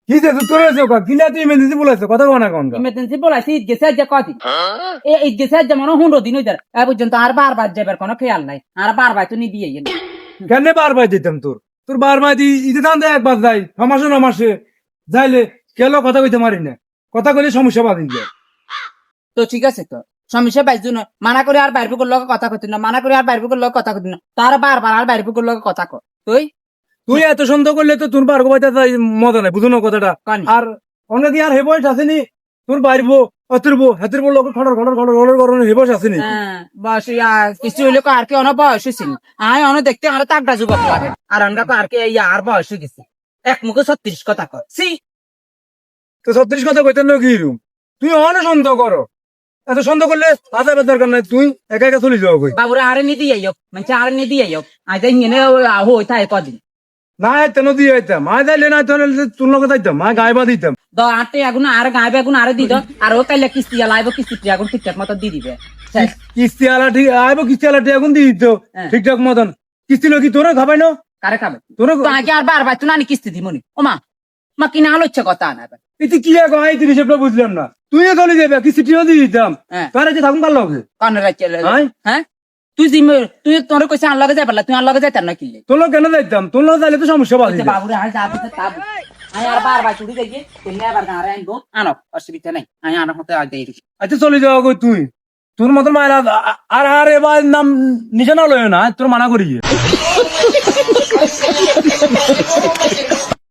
কি যে তোর হয়েছে কিনা তুই ইমার্জেন্সি বলেছো কথা কোনা কোন ইমার্জেন্সি বলাইছি ঈদ গেছে আজ কদিন ঈদ গেছে আজ মনে 15 দিন হইতার এ পর্যন্ত আর বারবার যাবার কোনো খেয়াল নাই আর বারবার তো নি দিয়ে কেন বারবার দিতাম তোর বারবার দি ঈদে ধান দেয় একবার যাই ছমাসে নমাসে যাইলে কেলো কথা কইতে মারি না কথা কইলে সমস্যা বাদিন যায় তো ঠিক আছে তো সমস্যা পাইছো না মানা করে আর বাইরে পুকুর লগে কথা কইতি না মানা করে আর বাইরে পুকুর লগে কথা কইতি না তার বারবার আর বাইরে পুকুর লগে কথা কর তুই এত সন্দেহ করলে তো তোর বারগো বাইতে মজা নাই বুঝো না কথাটা কানি। আর অনেক আর হে বয়স আসেনি তোর বাইরবো অতিরবো হাতিরবো লোক খড়র খড়র খড়র খড়র খড়র হে বয়স আসেনি হ্যাঁ বস কিছু হইলে আর কি অনেক বয়স হয়েছিল আয় অনেক দেখতে আমার তাগড়া যুবক লাগে আর আমরা আর কি আর বয়স হয়ে গেছে এক মুখে 36 কথা কর সি তো 36 কথা কইতে না কি রুম তুই অনেক সন্দেহ করো এত সন্দেহ করলে বাজারের দরকার নাই তুই একা একা চলে যাও কই বাবুরা আরে নিদি আইয়ক মানে আরে নিদি আইয়ক আজ ইনে হই থাকে কদিন না তেন দিয়ে আইতাম আয় যাইলে না তোর তোর লগে যাইতাম মা গাইবা দিতাম দ আটে আগুন আর গায়ে বেগুন আরে দিত আর ও কাইলে কিস্তি লাইব কিস্তি আগুন ঠিকঠাক মতো দি দিবে কিস্তি আলা ঠিক আইব কিস্তি আলা ঠিক এখন দিয়ে দিত হ্যাঁ। ঠিকঠাক মতন কিস্তি লোক কি তোরা খাবাই না কারে খাবে তোরা তো আগে আর বারবার তুই নানি কিস্তি দিমনি ও মা কিনা হলো ইচ্ছা কথা না এতে কি এক হয় তুই হিসেবটা বুঝলাম না তুইও চলে যাবে কিস্তিটিও দিয়ে দিতাম হ্যাঁ তার যে থাকুন ভালো হবে কানে রাখছে হ্যাঁ? হ্যাঁ তুই তুই তোর কইছে আর লগে যাই পারলা তুই আর লগে যাইতার না কিলে তোর লোক কেন যাইতাম তোর লোক যাইলে তো সমস্যা বাড়ি বাবুরে আর যা দিতে তা আই আর বারবার চুরি যাইয়ে তেমনি আবার গাঁরে আনবো আনো অসুবিধা নাই আই আনার মতো আগে দেই আচ্ছা চলে যাওয়া কই তুই তোর মতন মায়ের আর আর এবার নাম নিচে না লয় না তোর মানা করি